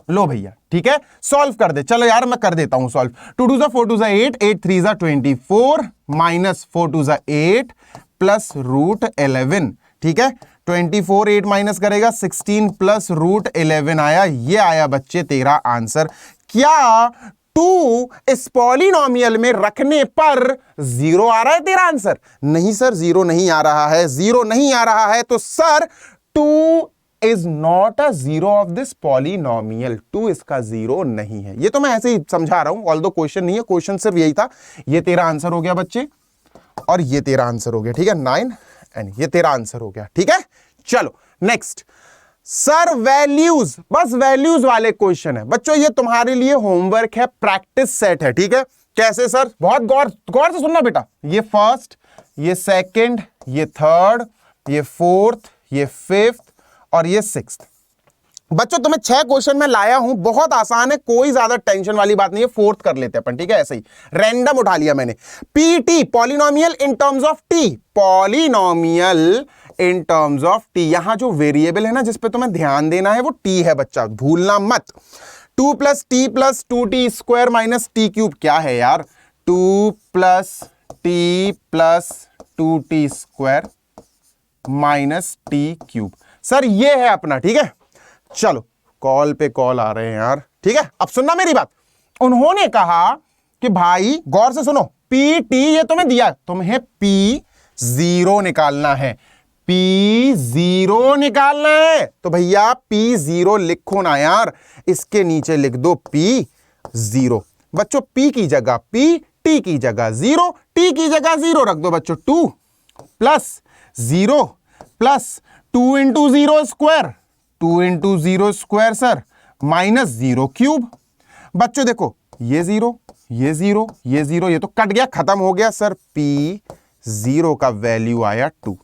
लो भैया, ठीक है, सॉल्व कर दे। चलो यार मैं कर देता हूं सॉल्व। 2 2 4 2 8 8 3 24 माइनस 4 2 8 प्लस √11, ठीक है? 24 8 माइनस करेगा 16 प्लस √11 आया। ये आया बच्चे तेरा आंसर। क्या 2 इस पॉलिनोमियल में रखने पर 0 आ रहा है तेरा आंसर? नहीं सर, 0 नहीं आ रहा है। 0 नहीं आ रहा है तो sir 2 is not a 0 of this polynomial. 2 इसका 0 नहीं है। ये तो मैं ऐसे ही समझा रहा हूं, ऑल्दो क्वेश्चन नहीं है, क्वेश्चन सिर्फ यही था। ये तेरा आंसर हो गया बच्चे, और ये तेरा आंसर हो गया, ठीक है? 9 एंड ये तेरा आंसर हो गया, ठीक है? चलो नेक्स्ट सर, वैल्यूज, बस वैल्यूज वाले क्वेश्चन है बच्चों। ये तुम्हारे लिए होमवर्क है, प्रैक्टिस सेट है, ठीक है? कैसे सर? बहुत गौर से सुनना बेटा। ये फर्स्ट, ये सेकंड, ये थर्ड, ये फोर्थ, ये फिफ्थ और ये सिक्स्थ। बच्चों तुम्हें 6 क्वेश्चन में लाया हूं, बहुत आसान है, कोई ज्यादा टेंशन वाली बात नहीं है। फोर्थ कर लेते हैं अपन, ठीक है? ऐसे ही रैंडम उठा लिया मैंने। PT polynomial in terms of T, polynomial in terms of T. यहां जो वेरिएबल है ना जिस पे तुम्हें ध्यान देना है वो टी है बच्चा, भूलना मत। 2 + t + 2t² minus T cube क्या है यार? 2 + t + 2t² minus T cube. Sir ये है अपना, ठीक है? चलो कॉल पे कॉल आ रहे हैं यार, ठीक है? अब सुनना मेरी बात। उन्होंने कहा कि भाई गौर से सुनो, पी ये तुम्हें दिया, तुम्हें P0 निकालना है, P0 निकालना है। तो भैया P0 लिखो ना यार, इसके नीचे लिख दो P0। बच्चों P की जगह P, T की जगह 0, T की जगह 0 रख दो बच्चों। 2 + 0 + 2 × 0 square, 2 × 0 square sir, minus 0 cube. बच्चों देखो ये 0, ये 0, ये 0, ये तो कट गया, खत्म हो गया सर। P0 का वैल्यू आया 2।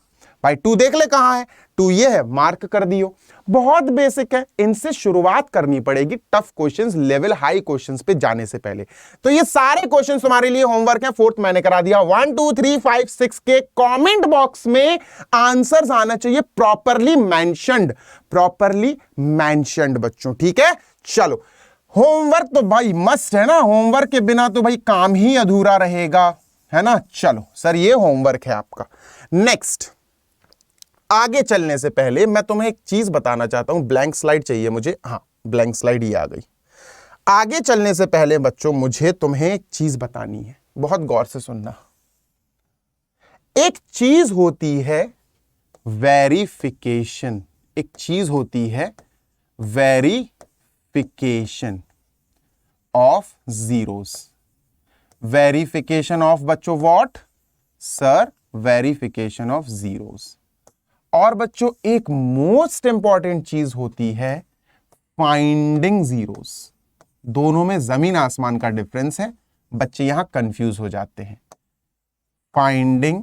भाई 2 देख ले कहां है? 2 ये है, मार्क कर दियो। बहुत बेसिक है, इनसे शुरुआत करनी पड़ेगी tough questions, level high questions पे जाने से पहले। तो ये सारे क्वेश्चंस तुम्हारे लिए होमवर्क है। फोर्थ मैंने करा दिया। 1 2 3 5 6 के कमेंट बॉक्स में आंसर्स आना चाहिए प्रॉपरली मेंशन्ड बच्चों, ठीक है? चलो होमवर्क तो भाई मस्ट है ना, होमवर्क के बिना तो भाई काम ही अधूरा रहेगा, है ना? चलो सर ये होमवर्क है आपका। नेक्स्ट, आगे चलने से पहले मैं तुम्हें एक चीज बताना चाहता हूं। ब्लैंक स्लाइड चाहिए मुझे, हाँ ब्लैंक स्लाइड ही आ गई। आगे चलने से पहले बच्चों मुझे तुम्हें एक चीज बतानी है, बहुत गौर से सुनना। एक चीज होती है वेरिफिकेशन, एक चीज होती है verification of zeros. Verification of बच्चों what sir? Verification of zeros. और बच्चों एक मोस्ट इंपॉर्टेंट चीज होती है फाइंडिंग जीरोस। दोनों में जमीन आसमान का डिफरेंस है, बच्चे यहां कंफ्यूज हो जाते हैं। फाइंडिंग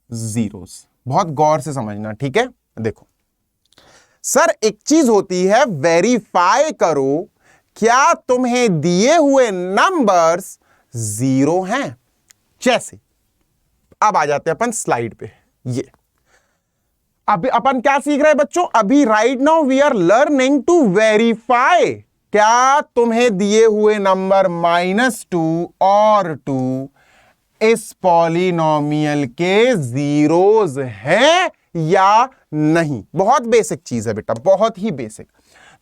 जीरोस, बहुत गौर से समझना, ठीक है? देखो सर, एक चीज होती है वेरीफाई करो क्या तुम्हें दिए हुए नंबर्स 0 हैं। जैसे अब आ जाते हैं अपन स्लाइड पे। ये अभी अपन क्या सीख रहे हैं बच्चों? अभी right now we are learning to verify क्या तुम्हें दिए हुए नंबर -2 और 2 इस पॉलिनोमियल के जीरोस हैं या नहीं। बहुत बेसिक चीज है बेटा, बहुत ही बेसिक।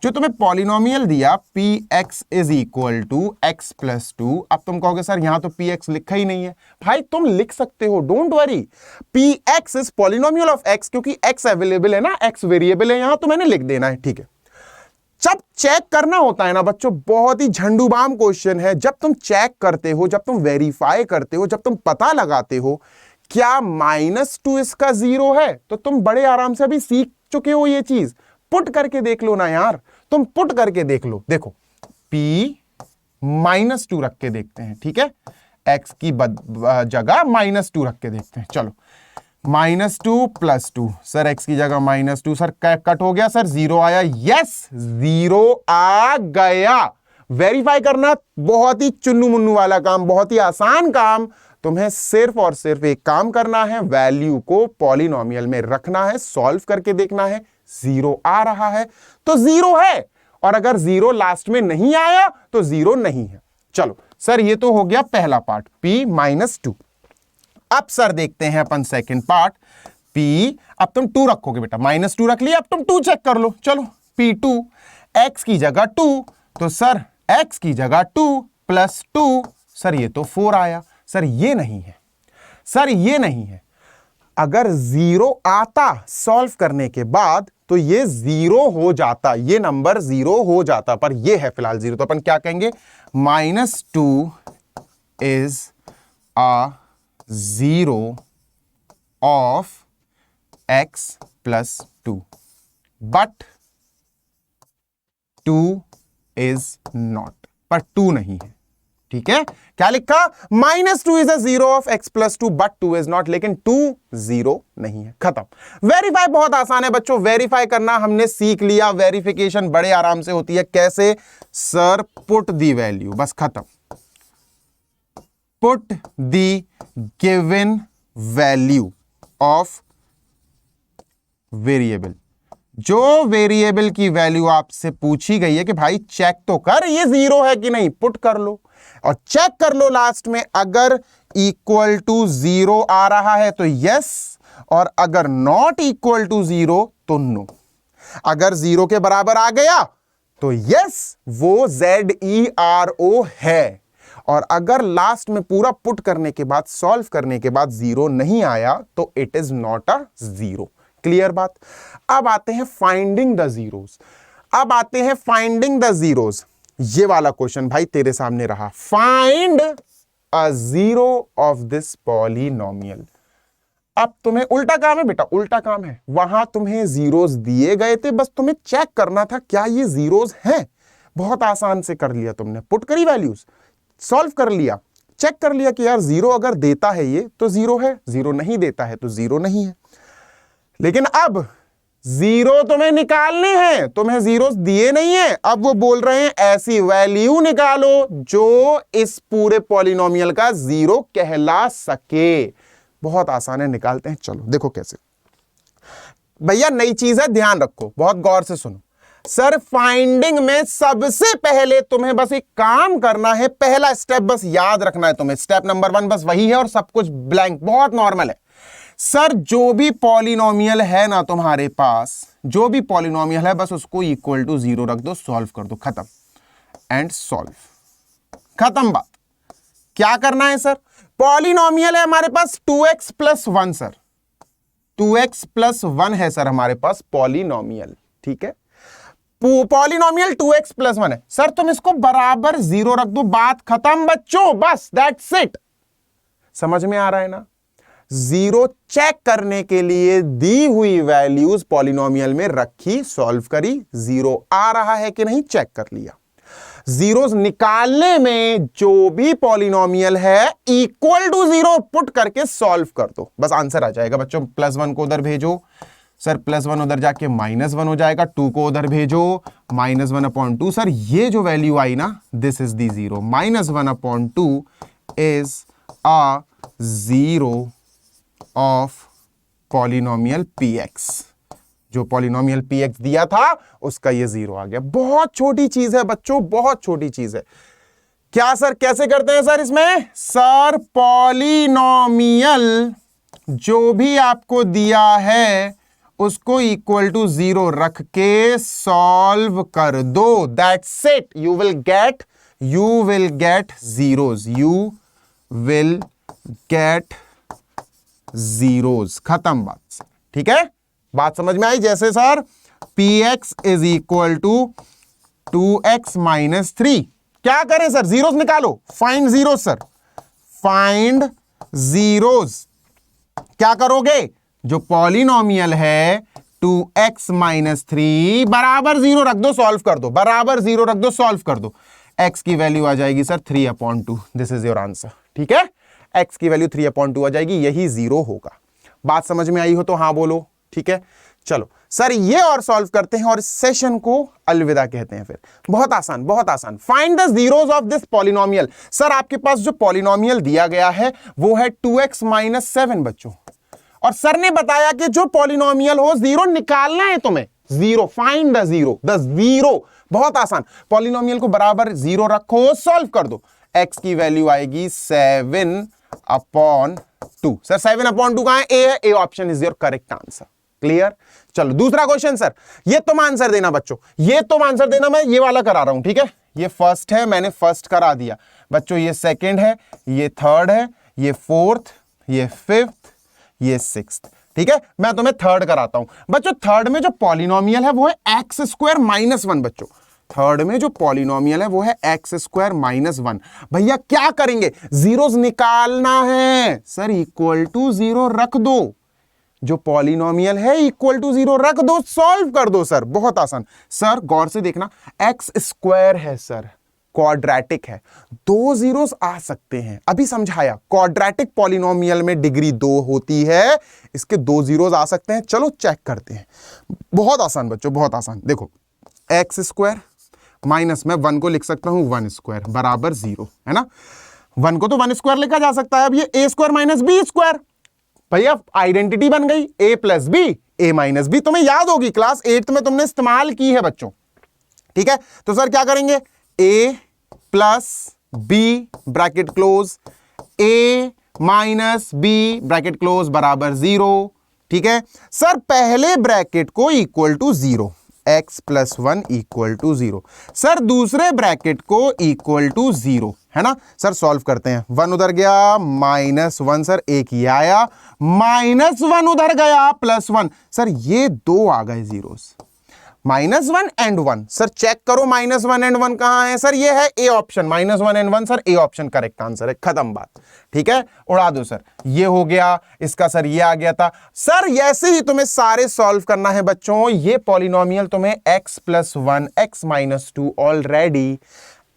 जो तुम्हें पॉलिनोमियल दिया px is equal to x plus 2, अब तुम कहोगे सर यहां तो px लिखा ही नहीं है। भाई तुम लिख सकते हो, don't worry, px is polynomial of x, क्योंकि x अवेलेबल है ना, x वेरिएबल है यहां, तो मैंने लिख देना है, ठीक है। जब चेक करना होता है ना बच्चों, बहुत ही झंडूबाम क्वेश्चन है, जब तुम चेक करते हो, जब तुम वेरीफाई करते हो, जब तुम पता लगाते हो क्या -2 इसका 0 है, तो तुम बड़े आराम से अभी सीख चुके हो ये चीज। पुट करके देख लो ना यार, तुम पुट करके देख लो। देखो p -2 रख के देखते हैं, ठीक है, x की जगह -2 रख के देखते हैं। चलो -2 + 2, सर x की जगह -2, सर कट हो गया, सर 0 आया, यस 0 आ गया। वेरीफाई करना बहुत ही चुन्नू मुन्नू वाला काम, बहुत ही आसान काम। तुम्हें सिर्फ और सिर्फ एक काम करना है, वैल्यू को पॉलिनोमियल में रखना है, सॉल्व करके देखना है, 0 आ रहा है तो 0 है, और अगर 0 लास्ट में नहीं आया तो 0 नहीं है। चलो सर ये तो हो गया पहला पार्ट, p -2। अब सर देखते हैं अपन सेकंड पार्ट, p, अब तुम 2 रखोगे बेटा, -2 रख लिया, अब तुम 2 चेक कर लो। चलो p2, x की जगह 2, तो सर x की जगह 2 + 2, सर ये तो 4 आया। सर ये नहीं है, सर ये नहीं है। अगर 0 आता सॉल्व करने के बाद तो ये 0 हो जाता, ये नंबर 0 हो जाता, पर ये है फिलहाल 0, तो अपन क्या कहेंगे, -2 is a 0 of x + 2, but 2 is not, पर 2 नहीं है, ठीक है। क्या लिखा, -2 is a 0 of x + 2, but 2 is not, लेकिन 2 0 नहीं है, खत्म। वेरीफाई बहुत आसान है बच्चों, वेरीफाई करना हमने सीख लिया, वेरिफिकेशन बड़े आराम से होती है। कैसे, सर पुट दी वैल्यू, बस खत्म, put the given value of variable. जो वेरिएबल की वैल्यू आपसे पूछी गई है कि भाई चेक तो कर ये 0 है कि नहीं, पुट कर लो और चेक कर लो लास्ट में, अगर इक्वल टू 0 आ रहा है तो यस, और अगर नॉट इक्वल टू 0 तो नो। अगर 0 के बराबर आ गया तो यस, वो ZERO है, और अगर लास्ट में पूरा पुट करने के बाद, सॉल्व करने के बाद 0 नहीं आया तो it is not a 0। Clear बात। अब आते हैं फाइंडिंग द जीरोस, अब आते हैं फाइंडिंग द जीरोस। ये वाला क्वेश्चन भाई तेरे सामने रहा, find a zero of this polynomial. अब तुम्हें उल्टा काम है बेटा, उल्टा काम है, वहां तुम्हें जीरोस दिए गए थे, बस तुम्हें चेक करना था क्या ये जीरोस हैं। बहुत आसान से कर लिया तुमने, पुट करी वैल्यूज, सॉल्व कर लिया, चेक कर लिया कि यार 0 अगर देता है ये तो 0 है, 0 नहीं देता है तो 0 नहीं है। लेकिन अब 0 तुम्हें निकालने हैं, तुम्हें जीरोस दिए नहीं है, अब वो बोल रहे हैं ऐसी वैल्यू निकालो जो इस पूरे पॉलिनोमियल का 0 कहला सके। बहुत आसान है, निकालते हैं, चलो देखो कैसे। भैया नई चीज है, ध्यान रखो, बहुत गौर से सुनो। सर फाइंडिंग में सबसे पहले तुम्हें बस एक काम करना है, पहला स्टेप बस याद रखना है तुम्हें, स्टेप नंबर 1 बस वही है, और सब कुछ ब्लैंक, बहुत नॉर्मल है। सर जो भी पॉलिनोमियल है ना तुम्हारे पास, जो भी पॉलिनोमियल है, बस उसको इक्वल टू 0 रख दो, सॉल्व कर दो, खत्म एंड सॉल्व, खत्म बात। क्या करना है सर, पॉलिनोमियल है हमारे पास 2x + 1, सर 2x + 1 है सर हमारे पास पॉलिनोमियल, ठीक है। पॉलिनोमियल 2x + 1 है, सर तुम इसको बराबर 0 रख दो, बात खत्म बच्चों, बस दैट्स इट। समझ में आ रहा है ना। 0 चेक करने के लिए दी हुई वैल्यूज पॉलिनोमियल में रखी, सॉल्व करी, 0 आ रहा है कि नहीं चेक कर लिया। जीरोस निकालने में जो भी पॉलिनोमियल है इक्वल टू 0 पुट करके सॉल्व कर दो, बस आंसर आ जाएगा बच्चों। +1 को उधर भेजो, सर +1 उधर जाके -1 हो जाएगा, 2 को उधर भेजो, -1/2, सर ये जो वैल्यू आई ना, this is the 0, -1/2 is a 0 of polynomial px। जो पॉलिनोमियल px दिया था उसका ये 0 आ गया। बहुत छोटी चीज है बच्चों, बहुत छोटी चीज है। क्या सर कैसे करते हैं सर इसमें, सर पॉलिनोमियल जो भी आपको दिया है उसको इक्वल टू 0 रख के सॉल्व कर दो, that's it, you will get zeros, you will get zeros, खत्म बात। ठीक है, बात समझ में आई? जैसे sir px is equal to 2x minus 3, क्या करें सर? जीरोस निकालो, find zeros sir, find zeros. क्या करोगे? जो पॉलिनोमियल है 2x माइनस 3 बराबर 0 रख दो, सॉल्व कर दो, बराबर 0 रख दो, सॉल्व कर दो। x की वैल्यू आ जाएगी sir 3/2, this is your answer. ठीक है, x की वैल्यू 3/2 आ जाएगी, यही 0 होगा। बात समझ में आई हो तो हाँ बोलो। ठीक है, चलो सर ये और सॉल्व करते हैं और इस सेशन को अलविदा कहते हैं। फिर बहुत आसान, बहुत आसान। Find the zeros of this polynomial. Sir आपके पास जो पॉलिनोमियल दिया गया है वो है 2x माइनस 7 बच्चों, और सर ने बताया कि जो पॉलिनोमियल हो 0 निकालना है तुम्हें, 0, find the zero, the zero. बहुत आसान, पॉलिनोमियल को बराबर 0 रखो, सॉल्व कर दो। x की वैल्यू आएगी 7/2। सर 7/2 कहां है? ए है, A option is your correct answer. Clear? चलो दूसरा क्वेश्चन सर, ये तुम आंसर देना बच्चों, ये तुम आंसर देना, मैं ये वाला करा रहा हूं। ठीक है, ये फर्स्ट है, मैंने फर्स्ट करा दिया बच्चों, ये सेकंड है, ये थर्ड है, ये फोर्थ, ये फिफ्थ, ये सिक्स्थ। ठीक है, मैं तुम्हें थर्ड कराता हूं बच्चों। थर्ड में जो पॉलिनोमियल है वो है x² माइनस 1 बच्चों। थर्ड में जो पॉलिनोमियल है वो है x² माइनस 1। भैया क्या करेंगे? जीरोस निकालना है सर, इक्वल टू 0 रख दो। जो पॉलिनोमियल है इक्वल टू 0 रख दो, सॉल्व कर दो सर, बहुत आसान। सर गौर से देखना, x² है सर, क्वाड्रेटिक है, 2 जीरोस आ सकते हैं, अभी समझाया। क्वाड्रेटिक पॉलिनोमियल में डिग्री 2 होती है, इसके 2 जीरोस आ सकते हैं। चलो चेक करते हैं, बहुत आसान बच्चों, बहुत आसान। देखो x² माइनस, मैं 1 को लिख सकता हूं 1² बराबर 0, है ना। 1 को तो 1² लिखा जा सकता है। अब ये a² माइनस b², भैया आइडेंटिटी बन गई, a plus b, a minus b, तुम्हें याद होगी, क्लास 8th में तुमने इस्तेमाल की है बच्चों। ठीक है, तो सर क्या करेंगे? a plus b bracket close, a minus b bracket close बराबर 0। ठीक है सर, पहले ब्रैकेट को equal to 0, x plus 1 equal to 0। Sir दूसरे ब्रैकेट को इक्वल टू 0, है ना। सर सॉल्व करते हैं, 1 उधर गया, -1 सर, एक ही आया, -1 उधर गया, +1 सर, ये 2 आ गए जीरोस, -1 एंड 1। सर चेक करो -1 एंड 1 कहां है? सर ये है A option, -1 and 1 sir, A option correct answer है, खत्म बात। ठीक है, उड़ा दो सर, ये हो गया, इसका सर ये आ गया था। सर ऐसे ही तुम्हें सारे सॉल्व करना है बच्चों। ये पॉलिनोमियल तुम्हें x + 1 x - 2 ऑलरेडी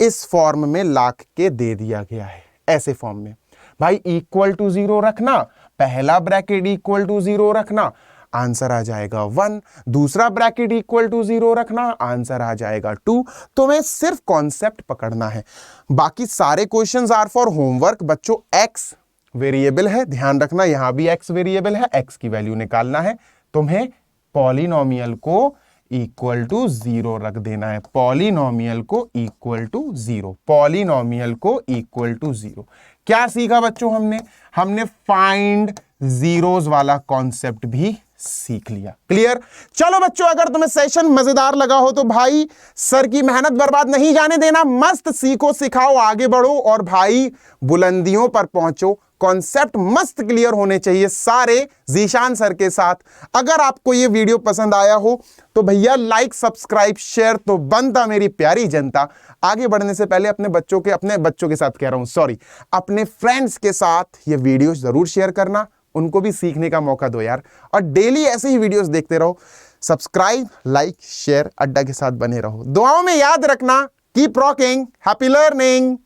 इस फॉर्म में लाख के दे दिया गया है, ऐसे फॉर्म में। भाई इक्वल टू 0 रखना, पहला ब्रैकेट इक्वल टू 0 रखना, आंसर आ जाएगा 1। दूसरा ब्रैकेट इक्वल टू 0 रखना, आंसर आ जाएगा 2। तुम्हें सिर्फ कॉन्सेप्ट पकड़ना है, बाकी सारे क्वेश्चंस आर फॉर होमवर्क बच्चों। x वेरिएबल है, ध्यान रखना, यहां भी x वेरिएबल है, x की वैल्यू निकालना है तुम्हें। पॉलिनोमियल को इक्वल टू 0 रख देना है, पॉलिनोमियल को इक्वल टू 0, पॉलिनोमियल को इक्वल टू 0। क्या सीखा बच्चों हमने फाइंड जीरोस वाला कॉन्सेप्ट भी सीख लिया। क्लियर? चलो बच्चों, अगर तुम्हें सेशन मजेदार लगा हो तो भाई सर की मेहनत बर्बाद नहीं जाने देना, मस्त सीखो, सिखाओ, आगे बढ़ो और भाई बुलंदियों पर पहुंचो। कॉन्सेप्ट मस्त क्लियर होने चाहिए सारे जीशान सर के साथ। अगर आपको ये वीडियो पसंद आया हो तो भैया लाइक, सब्सक्राइब, शेयर तो बनता मेरी प्यारी जनता। आगे बढ़ने से पहले अपने बच्चों के साथ कह रहा हूं, सॉरी, अपने फ्रेंड्स के साथ ये वीडियो जरूर शेयर करना, उनको भी सीखने का मौका दो यार। और डेली ऐसे ही वीडियोस देखते रहो। सब्सक्राइब, लाइक, शेयर, अड्डा के साथ बने रहो। दुआओं में याद रखना। Keep rocking, happy learning.